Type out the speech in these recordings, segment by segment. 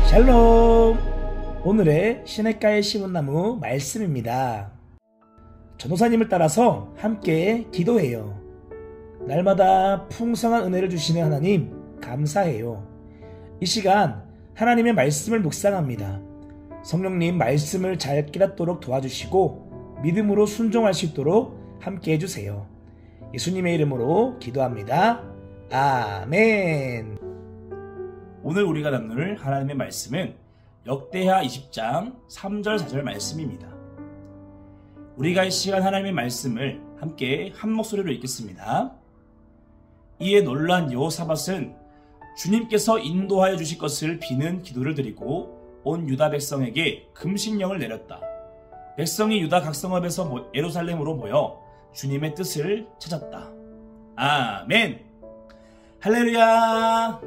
샬롬! 오늘의 시냇가에 심은 나무 말씀입니다. 전도사님을 따라서 함께 기도해요. 날마다 풍성한 은혜를 주시는 하나님 감사해요. 이 시간 하나님의 말씀을 묵상합니다. 성령님 말씀을 잘 깨닫도록 도와주시고 믿음으로 순종할 수 있도록 함께 해주세요. 예수님의 이름으로 기도합니다. 아멘. 오늘 우리가 나눌 하나님의 말씀은 역대하 20장 3절 4절 말씀입니다. 우리가 이 시간 하나님의 말씀을 함께 한 목소리로 읽겠습니다. 이에 놀란 여호사밧은 주님께서 인도하여 주실 것을 비는 기도를 드리고 온 유다 백성에게 금식령을 내렸다. 백성이 유다 각 성읍에서 예루살렘으로 모여 주님의 뜻을 찾았다. 아멘. 할렐루야.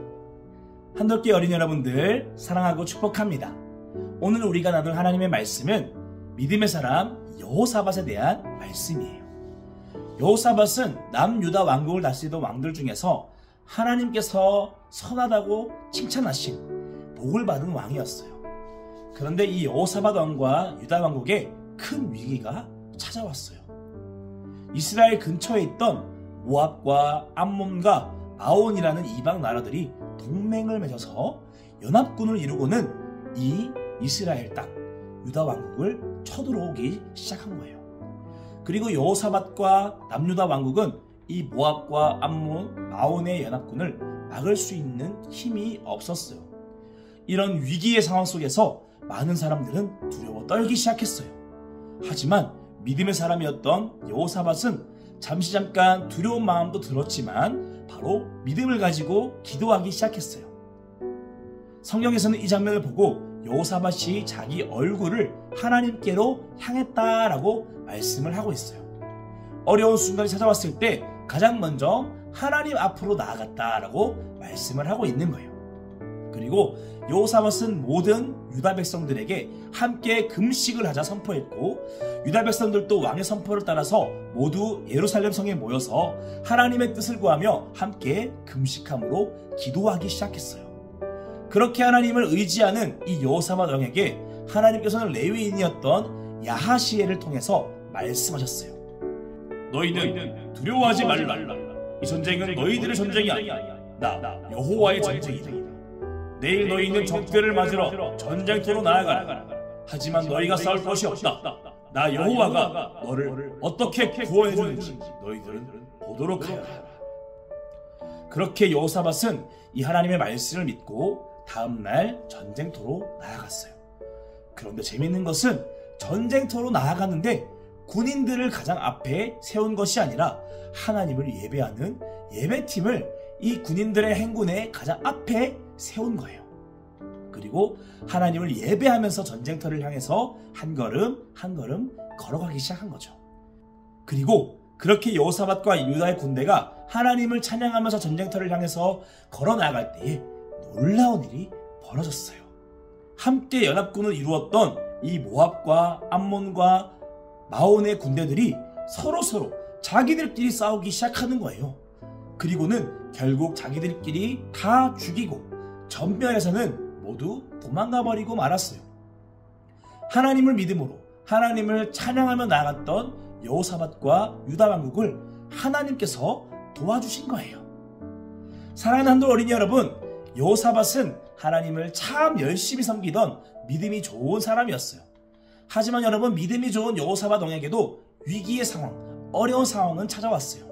한돌기 어린이 여러분들 사랑하고 축복합니다. 오늘 우리가 나눌 하나님의 말씀은 믿음의 사람 여호사밧에 대한 말씀이에요. 여호사밧은 남유다 왕국을 다스리던 왕들 중에서 하나님께서 선하다고 칭찬하신 복을 받은 왕이었어요. 그런데 이 여호사밧 왕과 유다 왕국에 큰 위기가 찾아왔어요. 이스라엘 근처에 있던 모압과 암몬과 마온이라는 이방 나라들이 동맹을 맺어서 연합군을 이루고는 이 이스라엘 땅 유다 왕국을 쳐들어오기 시작한 거예요. 그리고 여호사밧과 남유다 왕국은 이 모압과 암몬, 마온의 연합군을 막을 수 있는 힘이 없었어요. 이런 위기의 상황 속에서 많은 사람들은 두려워 떨기 시작했어요. 하지만 믿음의 사람이었던 여호사밧은 잠깐 두려운 마음도 들었지만 바로 믿음을 가지고 기도하기 시작했어요. 성경에서는 이 장면을 보고 여호사밧이 자기 얼굴을 하나님께로 향했다라고 말씀을 하고 있어요. 어려운 순간이 찾아왔을 때 가장 먼저 하나님 앞으로 나아갔다라고 말씀을 하고 있는 거예요. 그리고 여호사밧은 모든 유다 백성들에게 함께 금식을 하자 선포했고, 유다 백성들도 왕의 선포를 따라서 모두 예루살렘 성에 모여서 하나님의 뜻을 구하며 함께 금식함으로 기도하기 시작했어요. 그렇게 하나님을 의지하는 이 여호사밧 왕에게 하나님께서는 레위인이었던 야하시엘을 통해서 말씀하셨어요. 너희는 두려워하지 말라. 이 전쟁은 너희들의 전쟁이 아니야. 나 여호와의 전쟁이다. 내일 너희는 적들을 맞으러 전쟁터로 나아가라. 하지만 너희가 싸울 것이 없다. 나 여호와가 너를 어떻게 구원해 주는지 너희들은 보도록 하여라. 그렇게 여호사밧은 이 하나님의 말씀을 믿고 다음날 전쟁터로 나아갔어요. 그런데 재밌는 것은 전쟁터로 나아가는데 군인들을 가장 앞에 세운 것이 아니라 하나님을 예배하는 예배팀을 이 군인들의 행군의 가장 앞에 세운 거예요. 그리고 하나님을 예배하면서 전쟁터를 향해서 한 걸음 한 걸음 걸어가기 시작한 거죠. 그리고 그렇게 여호사밧과 유다의 군대가 하나님을 찬양하면서 전쟁터를 향해서 걸어 나아갈 때에 놀라운 일이 벌어졌어요. 함께 연합군을 이루었던 이 모압과 암몬과 마온의 군대들이 서로 자기들끼리 싸우기 시작하는 거예요. 그리고는 결국 자기들끼리 다 죽이고 전멸해서는 모두 도망가 버리고 말았어요. 하나님을 믿음으로 하나님을 찬양하며 나아갔던 여호사밧과 유다 왕국을 하나님께서 도와주신 거예요. 사랑하는 한돌 어린이 여러분, 여호사밧은 하나님을 참 열심히 섬기던 믿음이 좋은 사람이었어요. 하지만 여러분, 믿음이 좋은 여호사밧 왕에게도 위기의 상황, 어려운 상황은 찾아왔어요.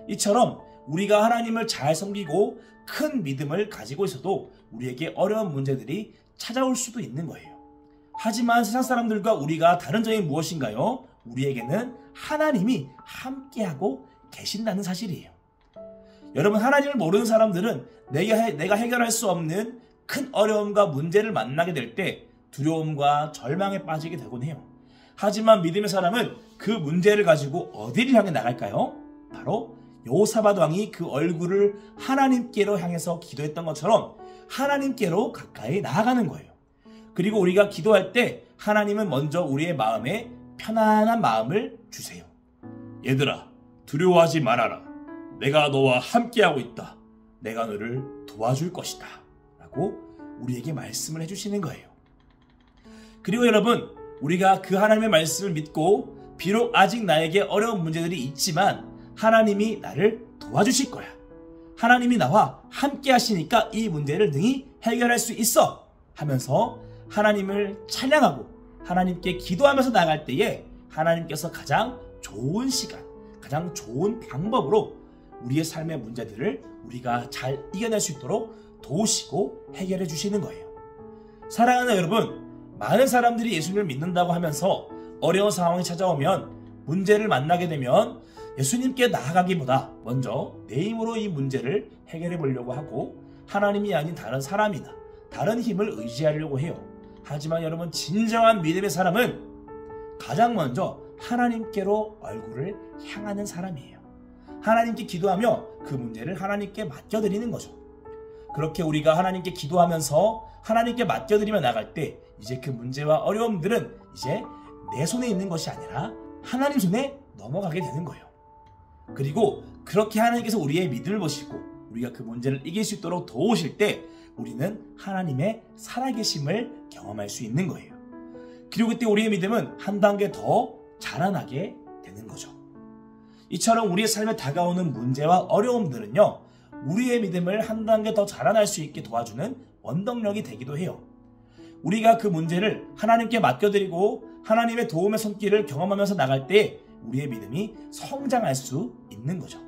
이처럼 우리가 하나님을 잘 섬기고 큰 믿음을 가지고 있어도 우리에게 어려운 문제들이 찾아올 수도 있는 거예요. 하지만 세상 사람들과 우리가 다른 점이 무엇인가요? 우리에게는 하나님이 함께하고 계신다는 사실이에요. 여러분, 하나님을 모르는 사람들은 내가 해결할 수 없는 큰 어려움과 문제를 만나게 될 때 두려움과 절망에 빠지게 되곤 해요. 하지만 믿음의 사람은 그 문제를 가지고 어디를 향해 나갈까요? 바로 여호사밧 왕이 그 얼굴을 하나님께로 향해서 기도했던 것처럼 하나님께로 가까이 나아가는 거예요. 그리고 우리가 기도할 때 하나님은 먼저 우리의 마음에 편안한 마음을 주세요. 얘들아, 두려워하지 말아라. 내가 너와 함께하고 있다. 내가 너를 도와줄 것이다 라고 우리에게 말씀을 해주시는 거예요. 그리고 여러분, 우리가 그 하나님의 말씀을 믿고 비록 아직 나에게 어려운 문제들이 있지만 하나님이 나를 도와주실 거야, 하나님이 나와 함께 하시니까 이 문제를 능히 해결할 수 있어 하면서 하나님을 찬양하고 하나님께 기도하면서 나갈 때에 하나님께서 가장 좋은 시간, 가장 좋은 방법으로 우리의 삶의 문제들을 우리가 잘 이겨낼 수 있도록 도우시고 해결해 주시는 거예요. 사랑하는 여러분, 많은 사람들이 예수님을 믿는다고 하면서 어려운 상황이 찾아오면, 문제를 만나게 되면 예수님께 나아가기보다 먼저 내 힘으로 이 문제를 해결해 보려고 하고 하나님이 아닌 다른 사람이나 다른 힘을 의지하려고 해요. 하지만 여러분, 진정한 믿음의 사람은 가장 먼저 하나님께로 얼굴을 향하는 사람이에요. 하나님께 기도하며 그 문제를 하나님께 맡겨드리는 거죠. 그렇게 우리가 하나님께 기도하면서 하나님께 맡겨드리며 나갈 때 이제 그 문제와 어려움들은 이제 내 손에 있는 것이 아니라 하나님 손에 넘어가게 되는 거예요. 그리고 그렇게 하나님께서 우리의 믿음을 보시고 우리가 그 문제를 이길 수 있도록 도우실 때 우리는 하나님의 살아계심을 경험할 수 있는 거예요. 그리고 그때 우리의 믿음은 한 단계 더 자라나게 되는 거죠. 이처럼 우리의 삶에 다가오는 문제와 어려움들은요, 우리의 믿음을 한 단계 더 자라날 수 있게 도와주는 원동력이 되기도 해요. 우리가 그 문제를 하나님께 맡겨드리고 하나님의 도움의 손길을 경험하면서 나갈 때 우리의 믿음이 성장할 수 있는 거죠.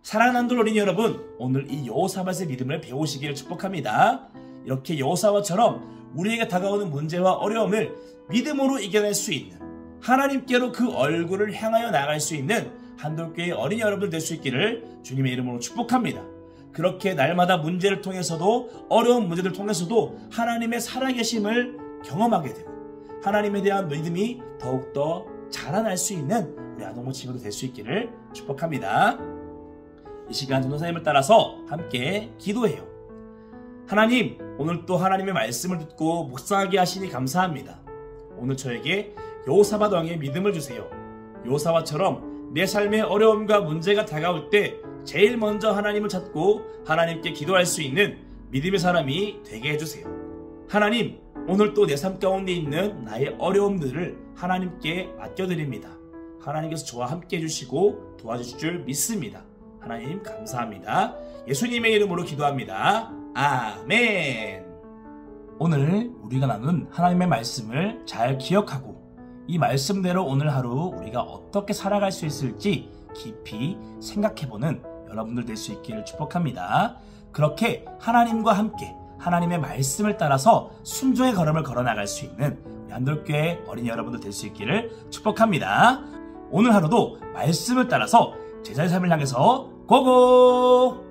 사랑하는 어린이 여러분, 오늘 이 여호사밧의 믿음을 배우시기를 축복합니다. 이렇게 여호사밧처럼 우리에게 다가오는 문제와 어려움을 믿음으로 이겨낼 수 있는, 하나님께로 그 얼굴을 향하여 나갈 수 있는 한돌교회 어린이 여러분들 될 수 있기를 주님의 이름으로 축복합니다. 그렇게 날마다 문제를 통해서도, 어려운 문제를 통해서도 하나님의 살아계심을 경험하게 되고 하나님에 대한 믿음이 더욱더 자라날 수 있는 우리 아동부 친구들 될 수 있기를 축복합니다. 이 시간 전도사님을 따라서 함께 기도해요. 하나님, 오늘 또 하나님의 말씀을 듣고 묵상하게 하시니 감사합니다. 오늘 저에게 여호사밧 왕의 믿음을 주세요. 여호사밧처럼 내 삶의 어려움과 문제가 다가올 때 제일 먼저 하나님을 찾고 하나님께 기도할 수 있는 믿음의 사람이 되게 해주세요. 하나님, 오늘 또 내 삶 가운데 있는 나의 어려움들을 하나님께 맡겨드립니다. 하나님께서 저와 함께 해주시고 도와주실 줄 믿습니다. 하나님 감사합니다. 예수님의 이름으로 기도합니다. 아멘. 오늘 우리가 나눈 하나님의 말씀을 잘 기억하고 이 말씀대로 오늘 하루 우리가 어떻게 살아갈 수 있을지 깊이 생각해보는 여러분들 될 수 있기를 축복합니다. 그렇게 하나님과 함께 하나님의 말씀을 따라서 순종의 걸음을 걸어나갈 수 있는 우리 한돌교회 어린이 여러분들 될 수 있기를 축복합니다. 오늘 하루도 말씀을 따라서 제자의 삶을 향해서 고고!